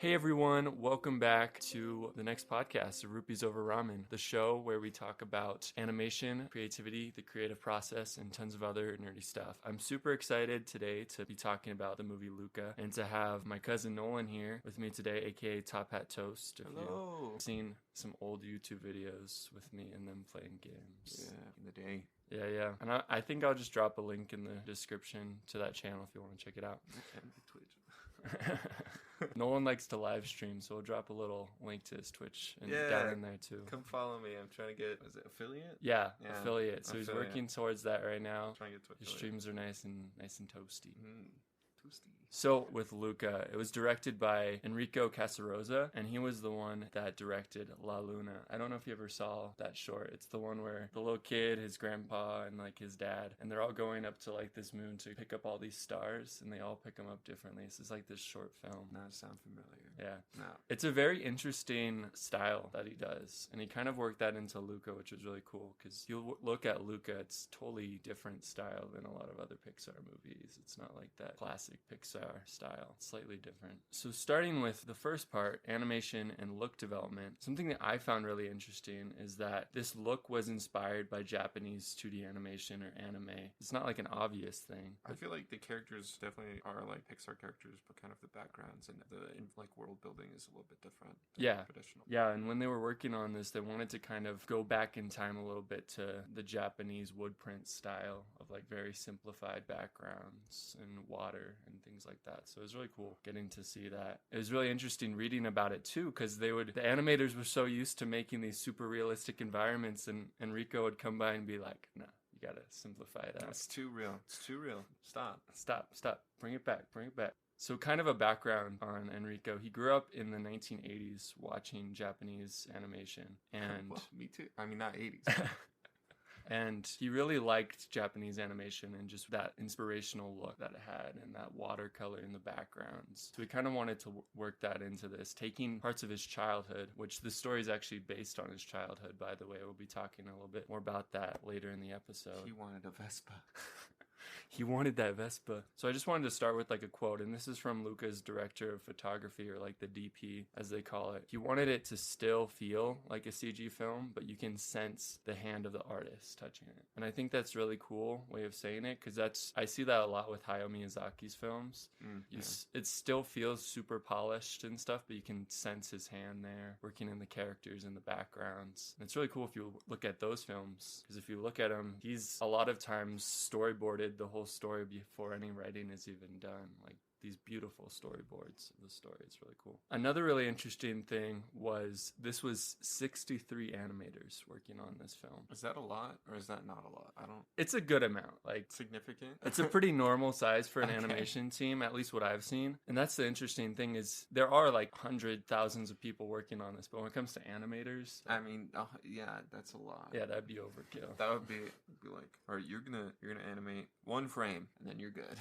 Hey everyone, welcome back to the next podcast of Rupees Over Ramen, the show where we talk about animation, creativity, the creative process, and tons of other nerdy stuff. I'm super excited today to be talking about the movie Luca and to have my cousin Nolan here with me today, aka Top Hat Toast. If Hello. you've seen some old YouTube videos with me and them playing games. Yeah, in the day. Yeah. And I think I'll just drop a link in the description to that channel if you want to check it out. And Twitch. Nolan likes to live stream, so we'll drop a little link to his Twitch and Yeah, down in there too. Come follow me. I'm trying to get, is it affiliate? Yeah, Yeah, affiliate. So he's affiliate. working towards that right now. Trying to get to His affiliate. streams are nice and toasty. Toasty. So with Luca, it was directed by Enrico Casarosa, and he was the one that directed La Luna. I don't know if you ever saw that short. It's the one where the little kid, his grandpa, and like his dad, and they're all going up to like this moon to pick up all these stars, and they all pick them up differently. So it's like this short film. Not sound familiar. Yeah. No. It's a very interesting style that he does, and he kind of worked that into Luca, which was really cool, because you look at Luca, it's totally different style than a lot of other Pixar movies. It's not like that classic Pixar style. It's slightly different. So starting with the first part, animation and look development, something that I found really interesting is that this look was inspired by Japanese 2D animation or anime. It's not like an obvious thing. I feel like the characters definitely are like Pixar characters, but kind of the backgrounds and the like world building is a little bit different than Yeah. traditional. Yeah, and when they were working on this, they wanted to kind of go back in time a little bit to the Japanese wood print style of like very simplified backgrounds and water and things like that. So it was really cool getting to see that. It was really interesting reading about it too, because the animators were so used to making these super realistic environments, and Enrico would come by and be like, "No, you gotta simplify that. It's too real. It's too real. Stop. Stop. Bring it back. So kind of a background on Enrico. He grew up in the 1980s watching Japanese animation. And Well, me too. I mean, not 80s. and he really liked Japanese animation and just that inspirational look that it had and that watercolor in the backgrounds. So he kind of wanted to work that into this, taking parts of his childhood, which the story is actually based on his childhood, by the way. We'll be talking a little bit more about that later in the episode. He wanted a Vespa. He wanted that Vespa. So I just wanted to start with like a quote, and this is from Luca's director of photography, or like the DP as they call it. He wanted it to still feel like a CG film, but you can sense the hand of the artist touching it. And I think that's really cool way of saying it, because I see that a lot with Hayao Miyazaki's films. It still feels super polished and stuff, but you can sense his hand there working in the characters and the backgrounds. And it's really cool if you look at those films, because if you look at him, he's a lot of times storyboarded the whole story before any writing is even done. Like these beautiful storyboards of the story. It's really cool. Another really interesting thing was this was 63 animators working on this film. Is that a lot or is that not a lot? It's a good amount. Like Significant? it's a pretty normal size for an Okay. animation team, at least what I've seen. And that's the interesting thing is there are like thousands of people working on this, but when it comes to animators, I mean, yeah, that's a lot. yeah, that'd be overkill. That would be like, all right, you're gonna animate one frame and then you're good.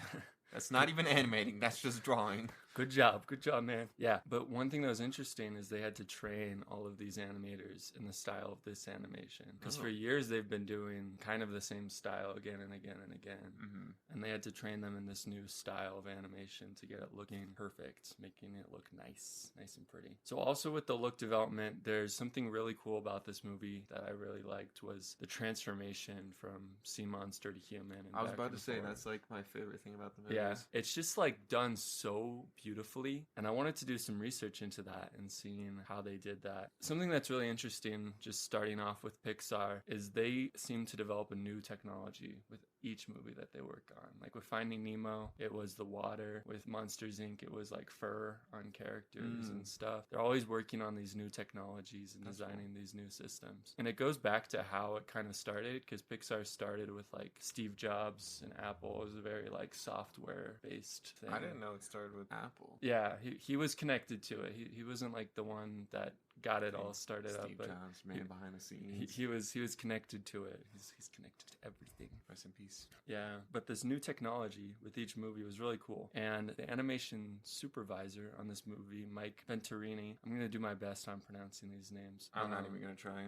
That's not even animating. That's just drawing. Good job, man. Yeah, but one thing that was interesting is they had to train all of these animators in the style of this animation. Because for years they've been doing kind of the same style again and again and again. Mm-hmm. And they had to train them in this new style of animation to get it looking perfect, making it look nice and pretty. So also with the look development, there's something really cool about this movie that I really liked was the transformation from sea monster to human. And I was back about and to say, forth. that's like my favorite thing about the movie. Yeah, it's just like done so beautifully, and I wanted to do some research into that and seeing how they did that. Something that's really interesting, just starting off with Pixar, is they seem to develop a new technology with each movie that they work on. Like with Finding Nemo, it was the water. With Monsters Inc., it was like fur on characters and stuff. They're always working on these new technologies and designing these new systems. And it goes back to how it kind of started, because Pixar started with like Steve Jobs and Apple. It was a very like software-based thing. I didn't know it started with Apple. Yeah, he was connected to it. He wasn't like the one that got it all started up. Steve But Jobs, man behind the scenes. he was connected to it. He's connected to everything. Rest in peace. Yeah, but this new technology with each movie was really cool. And the animation supervisor on this movie, Mike Venturini, I'm going to do my best on pronouncing these names. I'm not even going to try.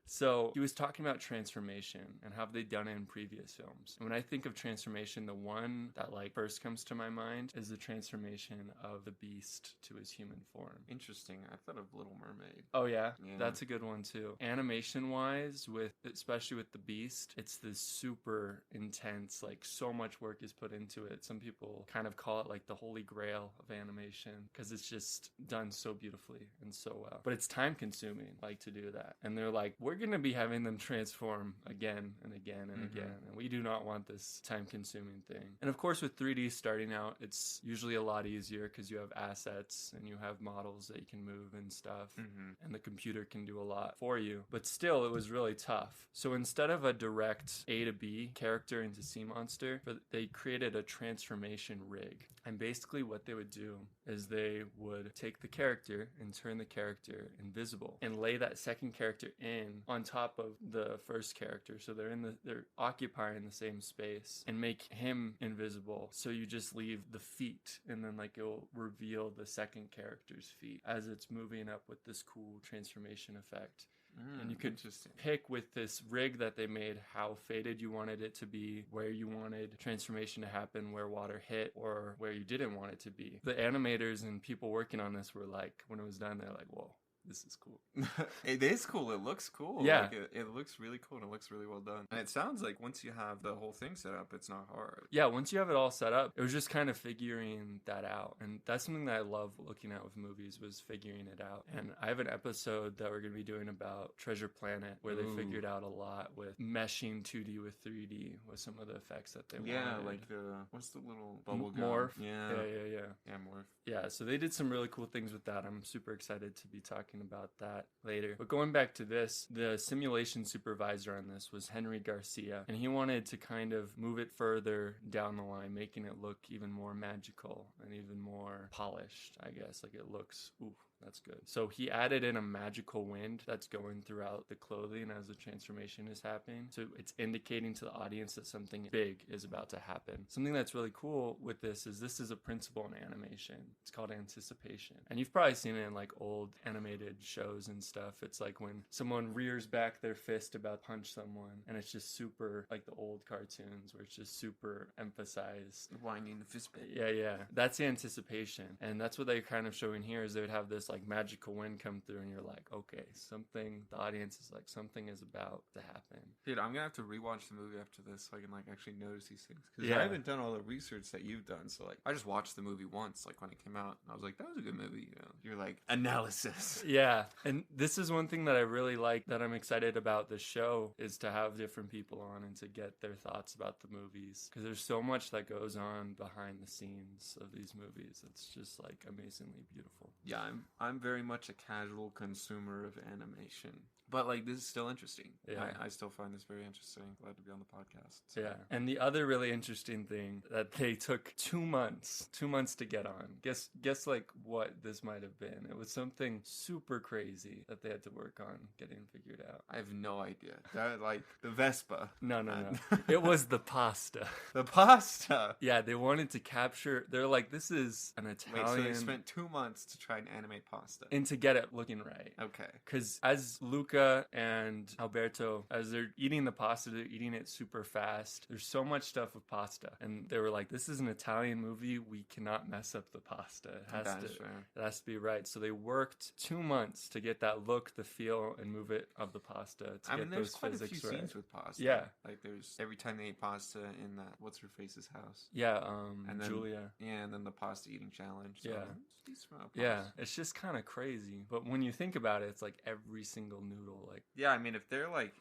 So he was talking about transformation and how they've done it in previous films. And when I think of transformation, the one that like first comes to my mind is the transformation of the Beast to his human form. Interesting. I thought of Little Mermaid. Oh yeah? Yeah. That's a good one too. Animation wise, especially with the Beast, it's this super intense, like so much work is put into it. Some people kind of call it like the holy grail of animation because it's just done so beautifully and so well. But it's time consuming, like, to do that. And they're like, we're going to be having them transform again and again and again. And we do not want this time consuming thing. And of course, with 3D starting out, it's usually a lot easier because you have assets and you have models that you can move and stuff. And the computer can do a lot for you. But still, it was really tough. So instead of a direct A to B character into sea monster, they created a transformation rig. And basically what they would do is they would take the character and turn the character invisible and lay that second character in on top of the first character. So they're occupying the same space and make him invisible. So you just leave the feet and then like it'll reveal the second character's feet as it's moving up with this cool transformation effect. And you could pick with this rig that they made how faded you wanted it to be, where you wanted transformation to happen, where water hit, or where you didn't want it to be. The animators and people working on this were like, when it was done, they're like, whoa, this is cool. It is cool. It looks cool. Yeah. Like it looks really cool and it looks really well done. And it sounds like once you have the whole thing set up, it's not hard. Yeah, once you have it all set up, it was just kind of figuring that out. And that's something that I love looking at with movies, was figuring it out. And I have an episode that we're going to be doing about Treasure Planet where they figured out a lot with meshing 2D with 3D with some of the effects that they wanted. Yeah, like what's the little bubble gum? Morph. Yeah, Morph. Yeah, so they did some really cool things with that. I'm super excited to be talking about that later. But going back to this, the simulation supervisor on this was Henry Garcia, and he wanted to kind of move it further down the line, making it look even more magical and even more polished, I guess. Like it looks, ooh, that's good. So he added in a magical wind that's going throughout the clothing as the transformation is happening. So it's indicating to the audience that something big is about to happen. Something that's really cool with this is a principle in animation. It's called anticipation. And you've probably seen it in like old animated shows and stuff. It's like when someone rears back their fist about to punch someone, and it's just super like the old cartoons where it's just super emphasized. Winding the fist bit. Yeah. That's the anticipation. And that's what they're kind of showing here, is they would have this like magical wind come through and you're like, okay, the audience is like, something is about to happen. Dude, I'm gonna have to rewatch the movie after this so I can like actually notice these things, because I haven't done all the research that you've done. So like I just watched the movie once, like when it came out, and I was like, that was a good movie. You know, you're like, analysis. Yeah, and this is one thing that I really like, that I'm excited about this show, is to have different people on and to get their thoughts about the movies, because there's so much that goes on behind the scenes of these movies. It's just like amazingly beautiful. Yeah, I'm very much a casual consumer of animation. But like, this is still interesting. Yeah. I still find this very interesting. Glad to be on the podcast. So. Yeah. And the other really interesting thing that they took 2 months to get on. Guess like what this might have been. It was something super crazy that they had to work on getting figured out. I have no idea. That, like the Vespa. No. It was the pasta. The pasta. Yeah, they wanted to capture. They're like, this is an Italian. Wait, so they spent 2 months to try and animate pasta. And to get it looking right. Okay. Because as Luca and Alberto, as they're eating the pasta, they're eating it super fast. There's so much stuff with pasta, and they were like, this is an Italian movie, we cannot mess up the pasta. It has to be right. So they worked 2 months to get that look, the feel, and move it of the pasta to get those quite physics a few right. scenes with pasta. Yeah, like there's every time they ate pasta in that what's her face's house. Yeah, and then, Julia. Yeah, and then the pasta eating challenge. So yeah, it's just kind of crazy. But when you think about it, it's like every single noodle. Like, yeah, I mean, if they're like,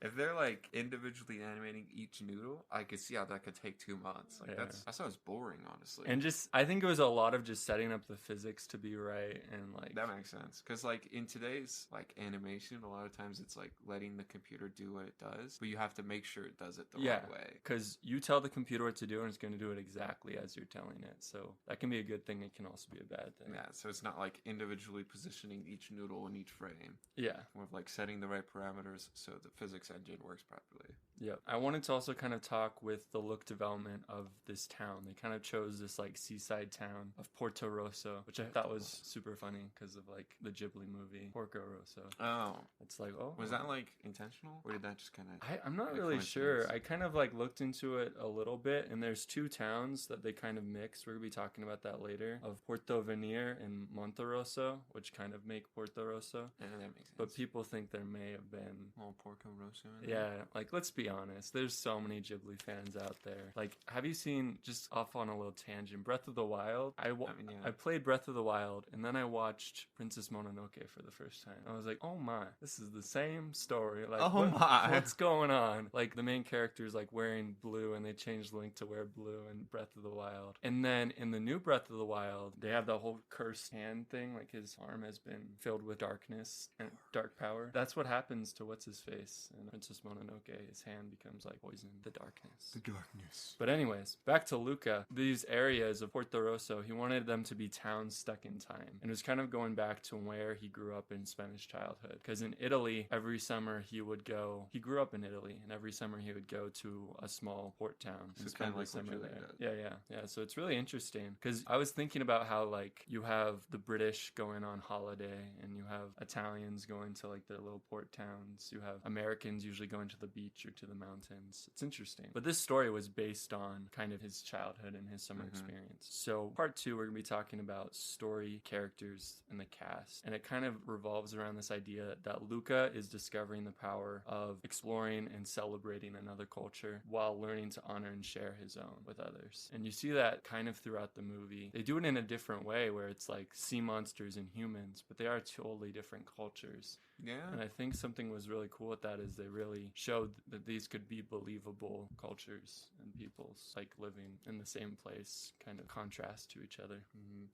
if they're like individually animating each noodle, I could see how that could take 2 months. Like that sounds boring, honestly. And just, I think it was a lot of just setting up the physics to be right, and like that makes sense. Because like in today's like animation, a lot of times it's like letting the computer do what it does, but you have to make sure it does it the right way. Because you tell the computer what to do, and it's going to do it exactly as you're telling it. So that can be a good thing. It can also be a bad thing. Yeah. So it's not like individually positioning each noodle in each frame. Yeah. More of like setting the right parameters so the physics engine works properly. Yeah. I wanted to also kind of talk with the look development of this town. They kind of chose this like seaside town of Porto Rosso, which I thought was super funny because of like the Ghibli movie Porco Rosso. Oh. It's like, oh. Was that like intentional? Or did that just kind of... I'm not really sure. I kind of like looked into it a little bit, and there's two towns that they kind of mix. We're going to be talking about that later, of Porto Venire and Monterosso, which kind of make Porto Rosso. Yeah, that makes sense. But people think there may have been... Oh, Porco Rosso. Yeah, like let's be honest. There's so many Ghibli fans out there. Like, have you seen, just off on a little tangent, Breath of the Wild? I played Breath of the Wild, and then I watched Princess Mononoke for the first time. I was like, oh my, this is the same story. Like, what's going on? Like, the main character is like wearing blue, and they changed Link to wear blue in Breath of the Wild. And then in the new Breath of the Wild, they have the whole cursed hand thing. Like, his arm has been filled with darkness and dark power. That's what happens to what's his face in Princess Mononoke. His hand becomes like poison, the darkness. The darkness. But anyways, back to Luca. These areas of Porto Rosso, he wanted them to be towns stuck in time. And it was kind of going back to where he grew up in spent his childhood. Because in Italy, every summer he grew up in Italy, and every summer he would go to a small port town and spend the summer there. Yeah. So it's really interesting. Because I was thinking about how like you have the British going on holiday, and you have Italians going to like their little port towns. You have Americans usually going to the beach or to the mountains. It's interesting. But this story was based on kind of his childhood and his summer experience. So part 2, we're going to be talking about story, characters, and the cast. And it kind of revolves around this idea that Luca is discovering the power of exploring and celebrating another culture while learning to honor and share his own with others. And you see that kind of throughout the movie. They do it in a different way where it's like sea monsters and humans, but they are totally different cultures. Yeah. And I think something was really cool with that is they really showed that these could be believable cultures and peoples, like living in the same place, kind of contrast to each other.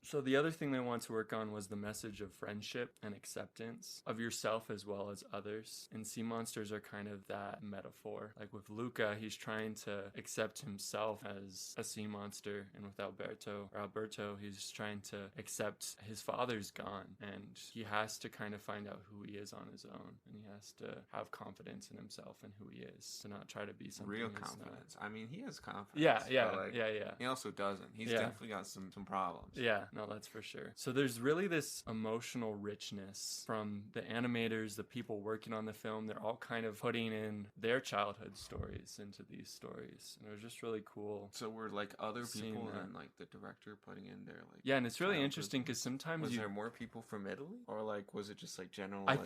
So the other thing they want to work on was the message of friendship and acceptance of yourself as well as others. And sea monsters are kind of that metaphor. Like with Luca, he's trying to accept himself as a sea monster, and with Alberto, he's trying to accept his father's gone, and he has to kind of find out who he is on his own, and he has to have confidence in himself and who he is, to not try to be something real he's confidence. not. I mean, he has confidence. Yeah. He also doesn't. He's definitely got some problems. Yeah, no, that's for sure. So there's really this emotional richness from the animators, the people working on the film. They're all kind of putting in their childhood stories into these stories, and it was just really cool. So were like other people and like the director putting in their like... Yeah, and it's really interesting because sometimes was there more people from Italy, or like was it just like general? I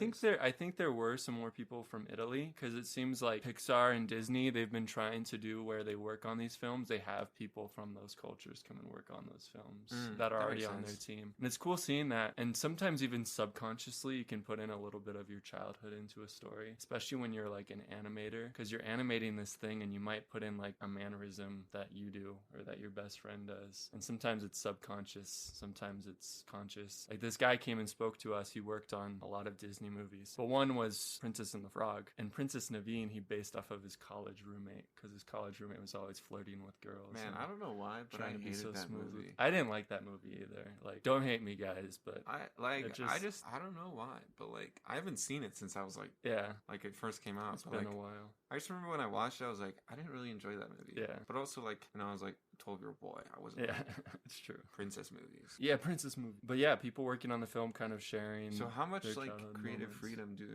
think there were some more people from Italy, because it seems like Pixar and Disney, they've been trying to do where they work on these films, they have people from those cultures come and work on those films that are already on their team. And it's cool seeing that. And sometimes even subconsciously you can put in a little bit of your childhood into a story, especially when you're like an animator, because you're animating this thing and you might put in like a mannerism that you do or that your best friend does. And sometimes it's subconscious, sometimes it's conscious. Like this guy came and spoke to us. He worked on a lot of Disney movies, but one was Princess and the Frog, and Princess Naveen he based off of his college roommate, because his college roommate was always flirting with girls. Man, I don't know why, but I hated that movie. I didn't like that movie either. Like, don't hate me, guys, but I don't know why, but like I haven't seen it since I was like it first came out. It's been a while. I just remember when I watched it, I was like, I didn't really enjoy that movie. Yeah, but also like when I was like 12-year-old boy, I wasn't. Yeah, it's true. Princess movies. Yeah, princess movie. But yeah, people working on the film kind of sharing. So how much like creative freedom do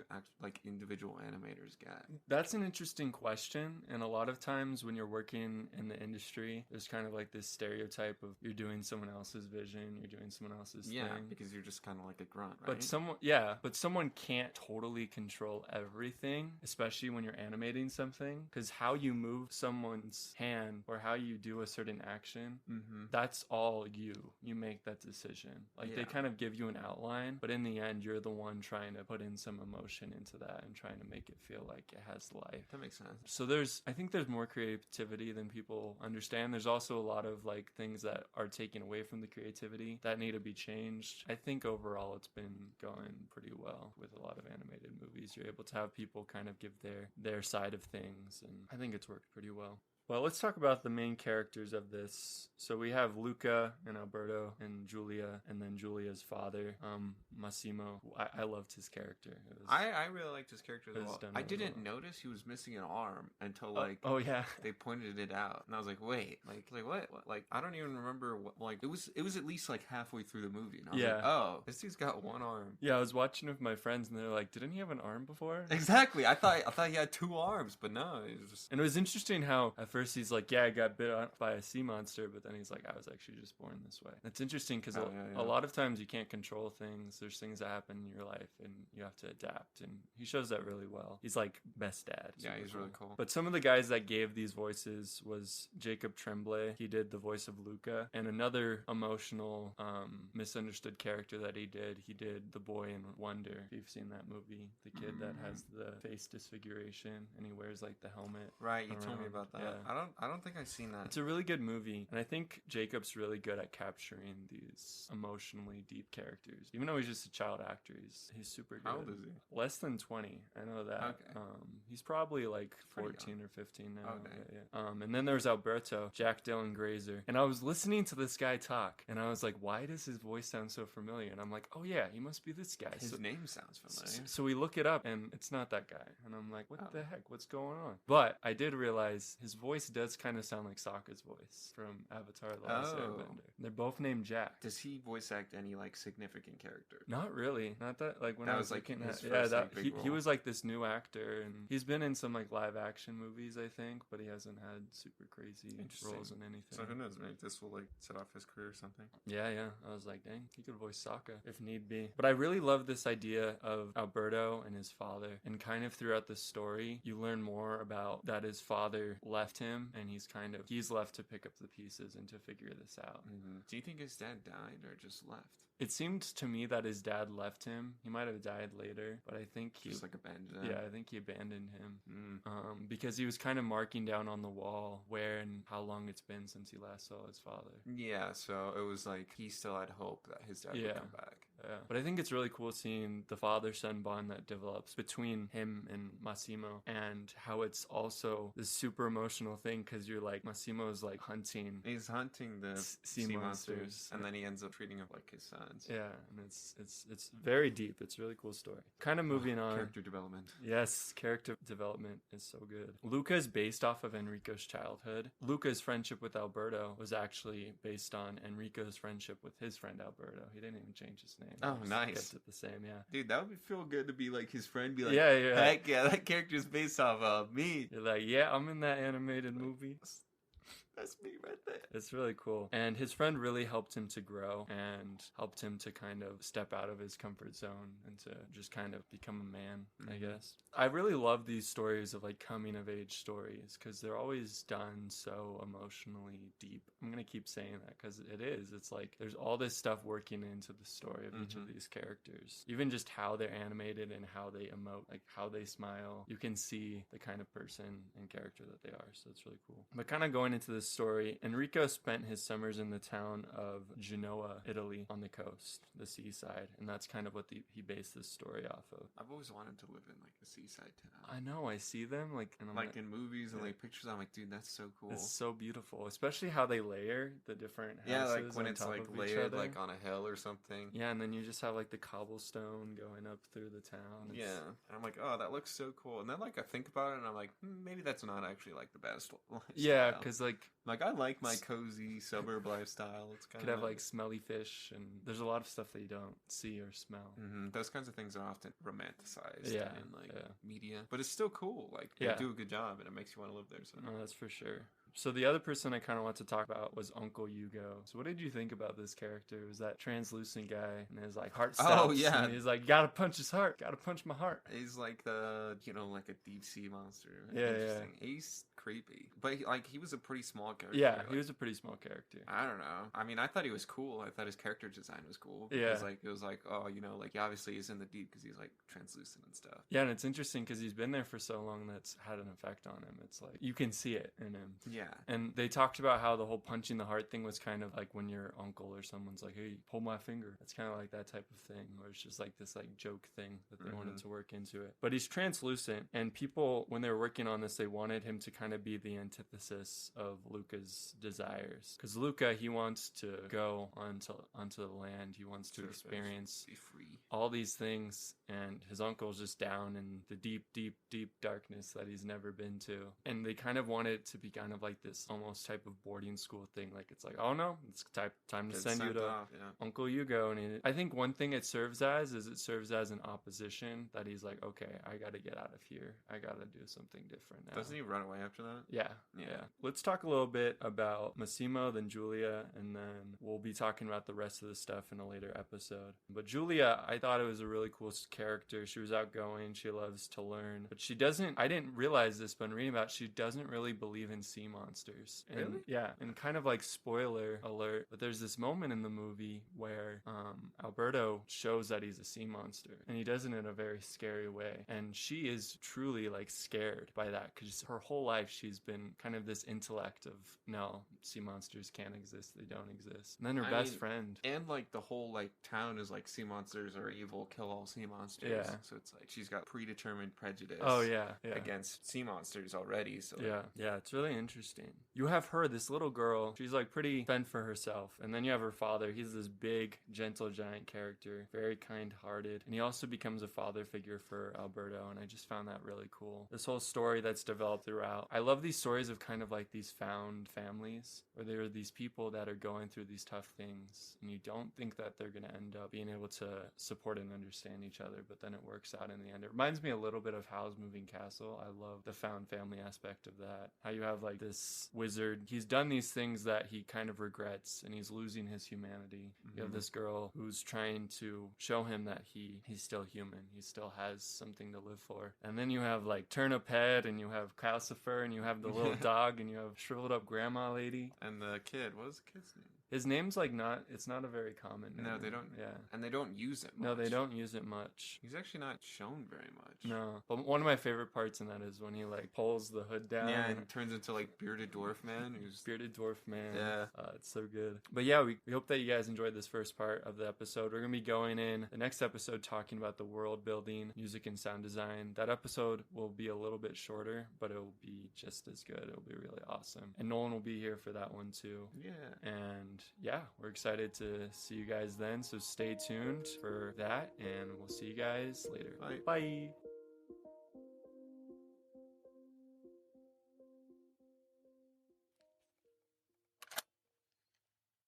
like individual animators get? That's an interesting question. And a lot of times when you're working in the industry, there's kind of like this stereotype of you're doing someone else's vision, you're doing someone else's thing. Because you're just kind of like a grunt, right? But someone can't totally control everything, especially when you're animating something, because how you move someone's hand or how you do a certain action, that's all you make that decision. Like they kind of give you an outline, but in the end you're the one trying to put in some emotion into that and trying to make it feel like it has life. That makes sense. So I think there's more creativity than people understand. There's also a lot of like things that are taken away from the creativity that need to be changed. I think overall it's been going pretty well with a lot of animated movies. You're able to have people kind of give their side of things, and I think it's worked pretty well. Well, let's talk about the main characters of this. So we have Luca and Alberto and Julia, and then Julia's father, Massimo. I loved his character. I really liked his character as well. I Really didn't notice he was missing an arm until oh yeah, they pointed it out, and I was like, wait, like what? Like I don't even remember what. Like it was at least like halfway through the movie, and I was like, oh, this dude's got one arm. Yeah, I was watching with my friends, and they're like, didn't he have an arm before? Exactly. I thought he had two arms, but no, it was just. And it was interesting how at first he's like, yeah, I got bit by a sea monster, but then he's like, I was actually just born this way. It's interesting because a lot of times you can't control things. There's things that happen in your life, and you have to adapt. And he shows that really well. He's like best dad. Yeah, he's really cool. But some of the guys that gave these voices was Jacob Tremblay. He did the voice of Luca, and another emotional, misunderstood character that he did the boy in Wonder. If you've seen that movie, the kid that has the face disfiguration and he wears like the helmet. Right, you told me about that. Yeah. I don't think I've seen that. It's a really good movie, and I think Jacob's really good at capturing these emotionally deep characters. Even though he's just a child actor, he's super good. How old is he? Less than 20. I know that. Okay. He's probably like 14 or 15 now. Okay. Yeah. And then there's Alberto, Jack Dylan Grazer. And I was listening to this guy talk, and I was like, why does his voice sound so familiar? And I'm like, oh yeah, he must be this guy. His name sounds familiar. So we look it up, and it's not that guy. And I'm like, what the heck? What's going on? But I did realize his voice does kind of sound like Sokka's voice from Avatar: The Last Airbender. They're both named Jack. Does he voice act any like significant character? Not really. Not that like when that I was like looking his at first, that big he role. was like this new actor, and he's been in some like live action movies, I think, but he hasn't had super crazy roles in anything. So who knows? Maybe this will like set off his career or something. Yeah. I was like, dang, he could voice Sokka if need be. But I really love this idea of Alberto and his father, and kind of throughout the story, you learn more about that his father left him, and he's left to pick up the pieces and to figure this out. Mm-hmm. Do you think his dad died or just left? It seemed to me that his dad left him. He might have died later, but I think he just like abandoned him. Yeah, I think he abandoned him because he was kind of marking down on the wall where and how long it's been since he last saw his father. Yeah, so it was like he still had hope that his dad would come back. Yeah, but I think it's really cool seeing the father-son bond that develops between him and Massimo, and how it's also this super emotional thing because you're like, Massimo's like hunting. He's hunting the sea monsters, and then he ends up treating them like his sons. Yeah, and it's very deep. It's a really cool story. Kind of moving on. Character development. Yes, character development is so good. Luca is based off of Enrico's childhood. Luca's friendship with Alberto was actually based on Enrico's friendship with his friend Alberto. He didn't even change his name. Oh, nice. Kept it the same, yeah. Dude, that would feel good to be like his friend. Be like, yeah. Heck yeah, that character's based off of me. You're like, yeah, I'm in that animated movie. That's me right there. It's really cool. And his friend really helped him to grow and helped him to kind of step out of his comfort zone and to just kind of become a man, I guess. I really love these stories of like coming of age stories because they're always done so emotionally deep. I'm going to keep saying that because it is. It's like there's all this stuff working into the story of each of these characters. Even just how they're animated and how they emote, like how they smile. You can see the kind of person and character that they are. So it's really cool. But kind of going into this story, Enrico spent his summers in the town of Genoa, Italy, on the coast, the seaside, and that's kind of what he based this story off of. I've always wanted to live in like a seaside town. I know, I see them like, and I'm like in movies and like pictures. I'm like, dude, that's so cool. It's so beautiful, especially how they layer the different houses. Yeah, like when it's like layered other. like on a hill or something. Yeah, and then you just have like the cobblestone going up through the town. Yeah, and I'm like, oh, that looks so cool. And then like I think about it, and I'm like, maybe that's not actually like the best lifestyle. Yeah, because like I like my cozy suburb lifestyle. It's kind of could have like smelly fish, and there's a lot of stuff that you don't see or smell. Those kinds of things are often romanticized in like media, but it's still cool. Like they do a good job, and it makes you want to live there. So no, that's for sure. So the other person I kind of want to talk about was Uncle Hugo. So what did you think about this character? It was that translucent guy, and his like heart stops. Oh yeah, and he's like, gotta punch his heart, gotta punch my heart. He's like the like a deep sea monster. Yeah. He's creepy, but he was a pretty small character. Yeah, he was a pretty small character. I don't know. I mean, I thought he was cool. I thought his character design was cool. Yeah, it was like oh, like obviously he's in the deep because he's like translucent and stuff. Yeah, and it's interesting because he's been there for so long that's had an effect on him. It's like you can see it in him. Yeah, And they talked about how the whole punching the heart thing was kind of like when your uncle or someone's like, hey, pull my finger. It's kind of like that type of thing, where it's just like this like joke thing that they wanted to work into it. But he's translucent, and people, when they were working on this, they wanted him to kind of be the antithesis of Luca's desires. Because Luca, he wants to go onto the land. He wants to experience be free. All these things, and his uncle's just down in the deep, deep, deep darkness that he's never been to. And they kind of want it to be kind of like this almost type of boarding school thing. Like, it's like, oh no, it's time to send you to Uncle Hugo. And I think one thing it serves as is it serves as an opposition, that he's like, okay, I gotta get out of here. I gotta do something different now. Doesn't he run away after that? Yeah. Let's talk a little bit about Massimo, then Julia, and then we'll be talking about the rest of the stuff in a later episode. But Julia, I thought it was a really cool character. She was outgoing. She loves to learn. But she doesn't, I didn't realize this, but in reading about it, she doesn't really believe in sea monsters. And, really? Yeah. And kind of like spoiler alert, but there's this moment in the movie where Alberto shows that he's a sea monster. And he does it in a very scary way. And she is truly like scared by that, because her whole life she's been kind of this intellect of, no, sea monsters can't exist. They don't exist. And then her best friend. And like the whole like town is like sea monsters are evil, kill all sea monsters. Yeah. So it's like she's got predetermined prejudice. Oh yeah. Against sea monsters already. So yeah, it's really interesting. You have her, this little girl. She's like pretty fend for herself, and then you have her father. He's this big, gentle giant character, very kind-hearted, and he also becomes a father figure for Alberto. And I just found that really cool. This whole story that's developed throughout. I love these stories of kind of like these found families, where there are these people that are going through these tough things, and you don't think that they're going to end up being able to support and understand each other, but then it works out in the end. It reminds me a little bit of Howl's Moving Castle. I love the found family aspect of that. How you have like this wizard, he's done these things that he kind of regrets, and he's losing his humanity. You have this girl who's trying to show him that he's still human. He still has something to live for. And then you have like Turnip Head, and you have Calcifer, and you have the little dog, and you have shriveled up grandma lady. And the kid, what was the kid's name? His name's like it's not a very common name. No, they don't. Yeah. And they don't use it much. No, they don't use it much. He's actually not shown very much. No. But one of my favorite parts in that is when he like pulls the hood down. Yeah, and turns into like Bearded Dwarf Man. Bearded Dwarf Man. Yeah. It's so good. But yeah, we hope that you guys enjoyed this first part of the episode. We're going to be going in the next episode talking about the world building, music and sound design. That episode will be a little bit shorter, but it will be just as good. It'll be really awesome. And Nolan will be here for that one too. Yeah. And yeah, we're excited to see you guys then. So stay tuned for that, and we'll see you guys later. Bye. Bye.